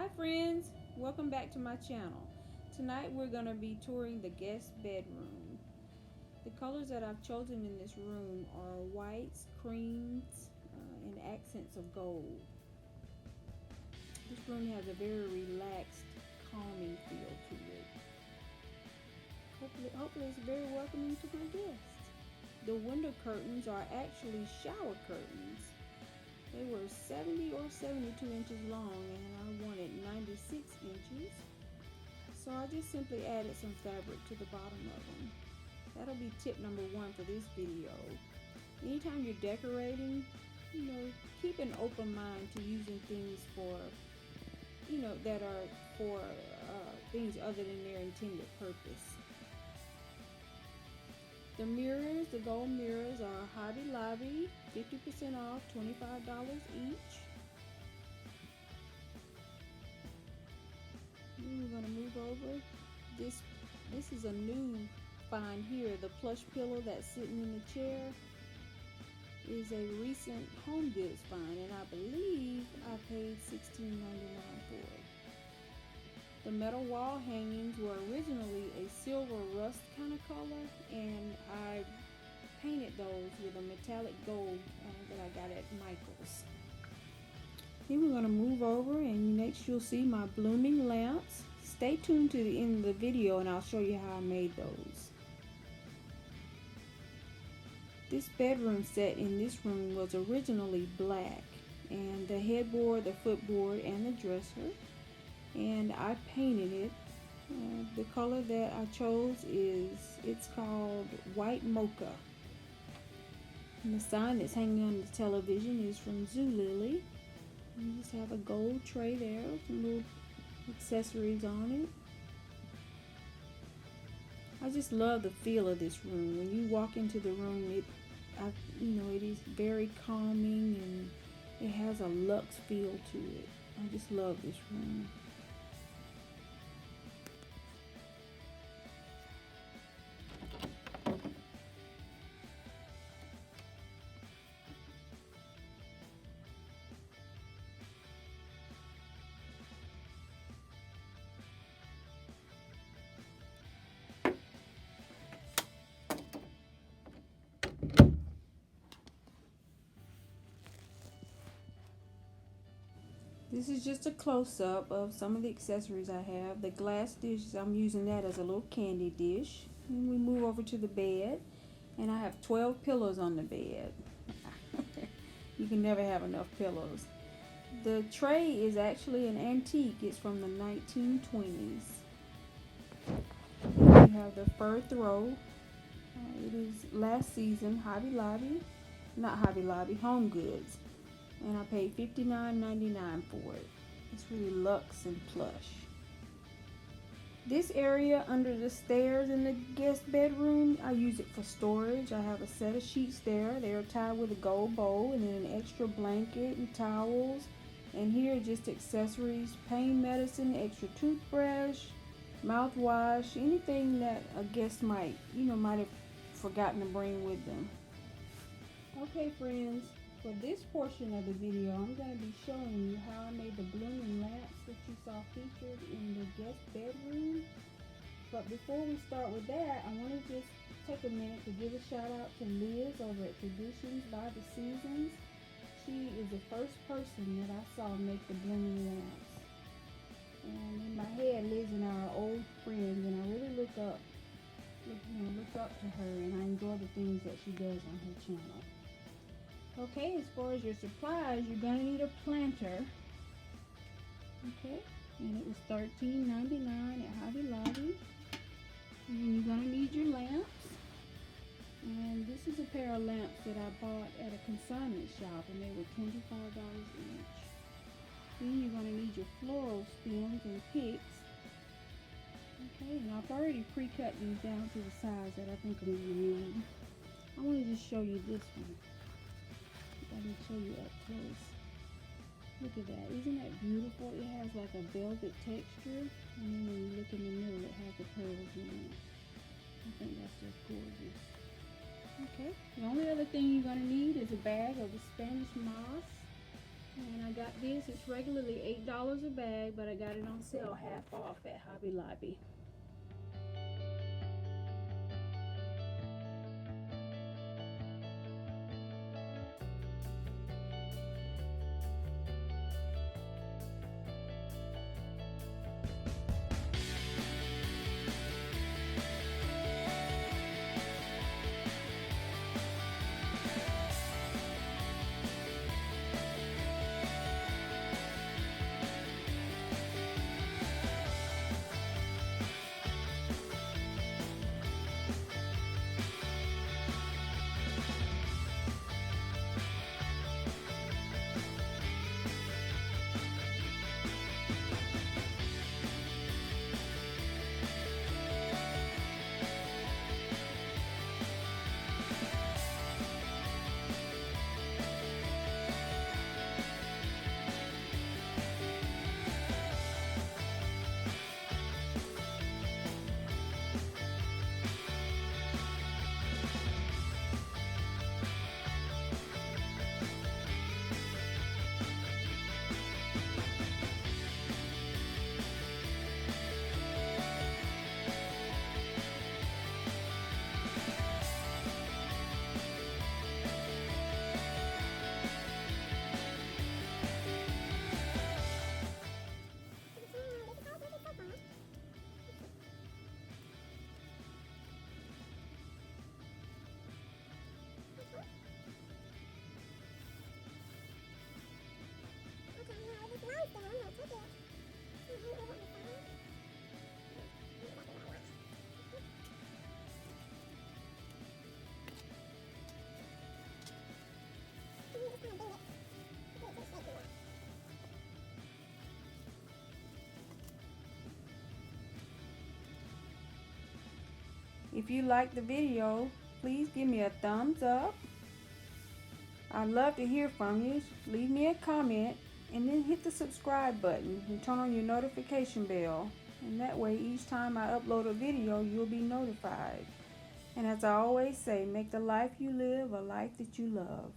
Hi friends, welcome back to my channel. Tonight we're going to be touring the guest bedroom. The colors that I've chosen in this room are whites, creams, and accents of gold. This room has a very relaxed, calming feel to it. Hopefully it's very welcoming to my guests. The window curtains are actually shower curtains. They were 70 or 72 inches long and I wanted 96 inches. So I just simply added some fabric to the bottom of them. That'll be tip number one for this video. Anytime you're decorating, keep an open mind to using things for, that are for things other than their intended purpose. The mirrors, the gold mirrors are Hobby Lobby, 50% off, $25 each. Then we're going to move over. This is a new find here. The plush pillow that's sitting in the chair is a recent Home Goods find, and I believe I paid $16.99 for it. The metal wall hangings were originally a silver rust kind of color, and I painted those with a metallic gold that I got at Michael's. Then we're going to move over, and next you'll see my blooming lamps. Stay tuned to the end of the video and I'll show you how I made those. This bedroom set in this room was originally black, and the headboard, the footboard, and the dresser, and I painted it. The color that I chose it's called white mocha. And the sign that's hanging on the television is from Zulily. You just have a gold tray there with some little accessories on it. I just love the feel of this room. When you walk into the room, it is very calming and it has a luxe feel to it. I just love this room. This is just a close-up of some of the accessories I have. The glass dish, I'm using that as a little candy dish. And we move over to the bed, and I have 12 pillows on the bed. You can never have enough pillows. The tray is actually an antique. It's from the 1920s. And you have the fur throw. It is last season Home Goods. And I paid $59.99 for it. It's really luxe and plush. This area under the stairs in the guest bedroom, I use it for storage. I have a set of sheets there. They are tied with a gold bow, and then an extra blanket and towels. And here just accessories, pain medicine, extra toothbrush, mouthwash, anything that a guest might have forgotten to bring with them. Okay, friends. For this portion of the video, I'm going to be showing you how I made the blooming lamps that you saw featured in the guest bedroom. But before we start with that, I want to just take a minute to give a shout out to Liz over at Traditions by the Seasons. She is the first person that I saw make the blooming lamps. And in my head, Liz and I are old friends, and I really look up to her, and I enjoy the things that she does on her channel. Okay, as far as your supplies, you're going to need a planter. Okay, and it was $13.99 at Hobby Lobby. And you're going to need your lamps. And this is a pair of lamps that I bought at a consignment shop, and they were $25 each. Then you're going to need your floral stems and picks. Okay, and I've already pre-cut these down to the size that I think I'm going to need. I want to just show you this one. Let me show you up close. Look at that. Isn't that beautiful? It has like a velvet texture, and then when you look in the middle, it has the pearls in it. I think that's just gorgeous. Okay. The only other thing you're going to need is a bag of the Spanish moss. And I got this. It's regularly $8 a bag, but I got it on sale half off at Hobby Lobby. If you like the video, please give me a thumbs up. I'd love to hear from you. Leave me a comment and then hit the subscribe button and turn on your notification bell. And that way each time I upload a video, you'll be notified. And as I always say, make the life you live a life that you love.